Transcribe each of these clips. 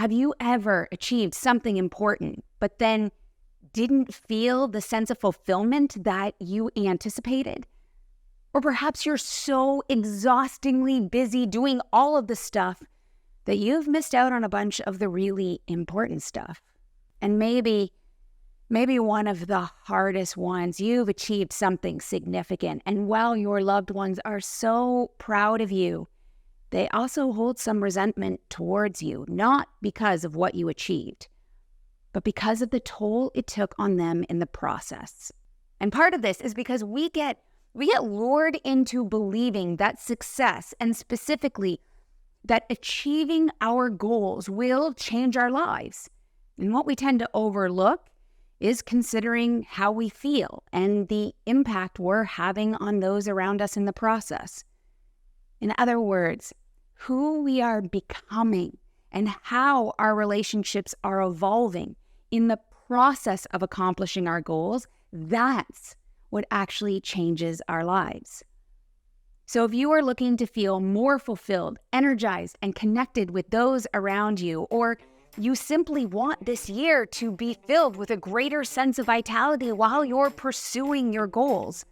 Have you ever achieved something important, but then didn't feel the sense of fulfillment that you anticipated? Or perhaps you're so exhaustingly busy doing all of the stuff that you've missed out on a bunch of the really important stuff. And maybe one of the hardest ones, you've achieved something significant, and while your loved ones are so proud of you, they also hold some resentment towards you, not because of what you achieved, but because of the toll it took on them in the process. And part of this is because we get lured into believing that success, and specifically that achieving our goals, will change our lives. And what we tend to overlook is considering how we feel and the impact we're having on those around us in the process. In other words, who we are becoming and how our relationships are evolving in the process of accomplishing our goals, that's what actually changes our lives. So if you are looking to feel more fulfilled, energized, and connected with those around you, or you simply want this year to be filled with a greater sense of vitality while you're pursuing your goals,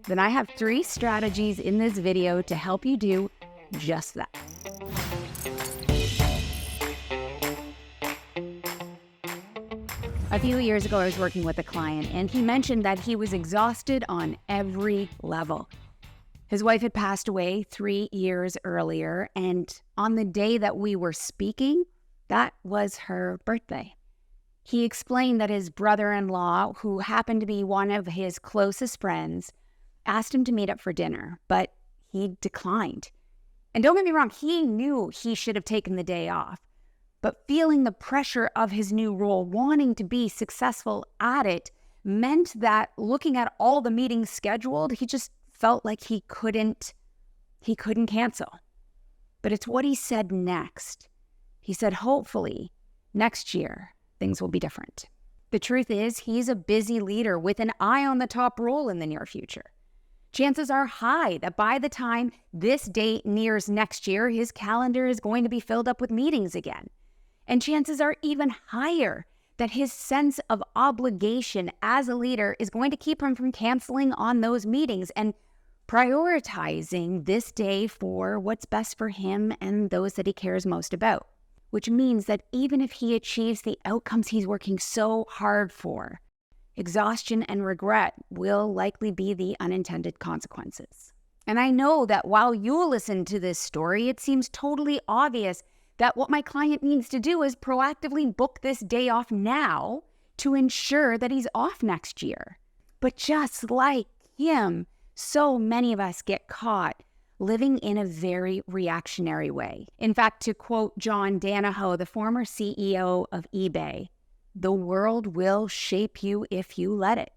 then I have 3 strategies in this video to help you do just that. A few years ago, I was working with a client, and he mentioned that he was exhausted on every level. His wife had passed away 3 years earlier, and on the day that we were speaking, that was her birthday. He explained that his brother-in-law, who happened to be one of his closest friends, asked him to meet up for dinner, but he declined. And don't get me wrong, he knew he should have taken the day off, but feeling the pressure of his new role, wanting to be successful at it, meant that looking at all the meetings scheduled, he just felt like he couldn't cancel. But it's what he said next. He said, hopefully, next year, things will be different. The truth is, he's a busy leader with an eye on the top role in the near future. Chances are high that by the time this date nears next year, his calendar is going to be filled up with meetings again. And chances are even higher that his sense of obligation as a leader is going to keep him from canceling on those meetings and prioritizing this day for what's best for him and those that he cares most about. Which means that even if he achieves the outcomes he's working so hard for, exhaustion and regret will likely be the unintended consequences. And I know that while you listen to this story, it seems totally obvious that what my client needs to do is proactively book this day off now to ensure that he's off next year. But just like him, so many of us get caught living in a very reactionary way. In fact, to quote John Danahoe, the former CEO of eBay, "The world will shape you if you let it."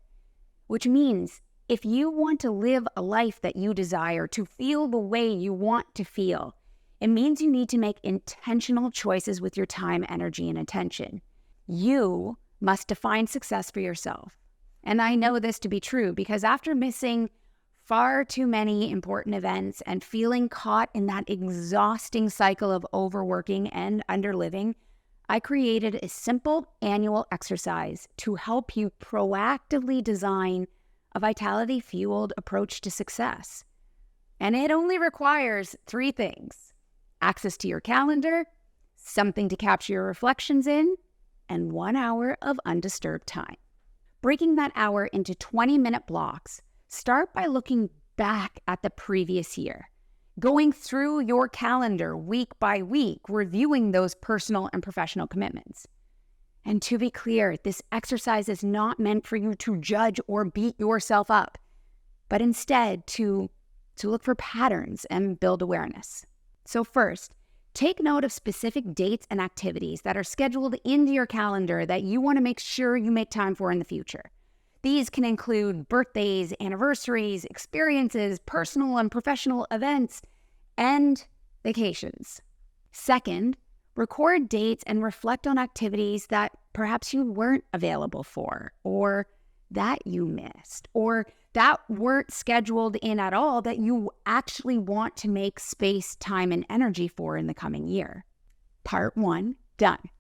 Which means if you want to live a life that you desire, to feel the way you want to feel, it means you need to make intentional choices with your time, energy, and attention. You must define success for yourself. And I know this to be true because after missing far too many important events and feeling caught in that exhausting cycle of overworking and underliving, I created a simple annual exercise to help you proactively design a vitality-fueled approach to success. And it only requires 3 things: access to your calendar, something to capture your reflections in, and 1 hour of undisturbed time. Breaking that hour into 20-minute blocks, start by looking back at the previous year, going through your calendar week by week, reviewing those personal and professional commitments. And to be clear, this exercise is not meant for you to judge or beat yourself up, but instead to look for patterns and build awareness. So first, take note of specific dates and activities that are scheduled into your calendar that you want to make sure you make time for in the future. These can include birthdays, anniversaries, experiences, personal and professional events, and vacations. Second, record dates and reflect on activities that perhaps you weren't available for, or that you missed, or that weren't scheduled in at all that you actually want to make space, time, and energy for in the coming year. Part 1, Done.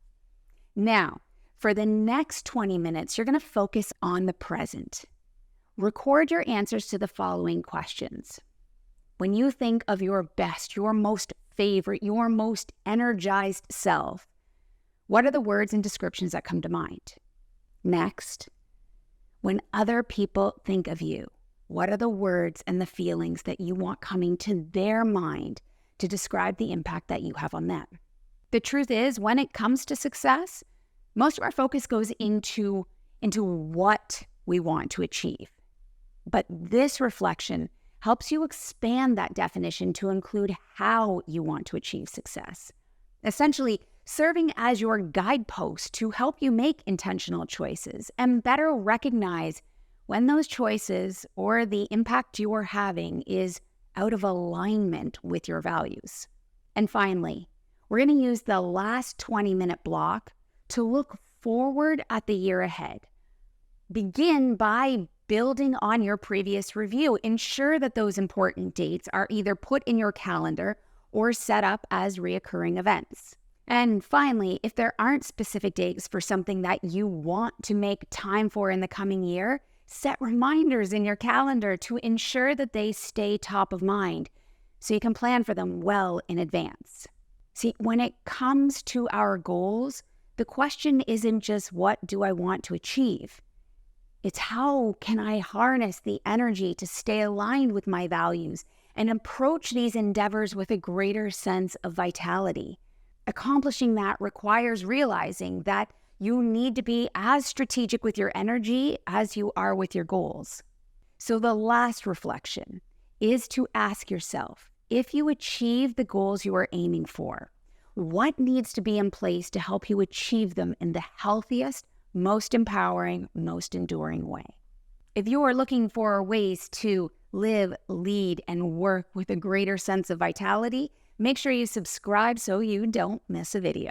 Now, for the next 20 minutes, you're going to focus on the present. Record your answers to the following questions. When you think of your best, your most favorite, your most energized self, what are the words and descriptions that come to mind? Next, when other people think of you, what are the words and the feelings that you want coming to their mind to describe the impact that you have on them? The truth is, when it comes to success, most of our focus goes into what we want to achieve. But this reflection helps you expand that definition to include how you want to achieve success, essentially serving as your guidepost to help you make intentional choices and better recognize when those choices or the impact you are having is out of alignment with your values. And finally, we're going to use the last 20-minute block to look forward at the year ahead. Begin by building on your previous review. Ensure that those important dates are either put in your calendar or set up as reoccurring events. And finally, if there aren't specific dates for something that you want to make time for in the coming year, set reminders in your calendar to ensure that they stay top of mind so you can plan for them well in advance. See, when it comes to our goals, the question isn't just what do I want to achieve? It's how can I harness the energy to stay aligned with my values and approach these endeavors with a greater sense of vitality. Accomplishing that requires realizing that you need to be as strategic with your energy as you are with your goals. So the last reflection is to ask yourself, if you achieve the goals you are aiming for, what needs to be in place to help you achieve them in the healthiest, most empowering, most enduring way? If you are looking for ways to live, lead, and work with a greater sense of vitality, make sure you subscribe so you don't miss a video.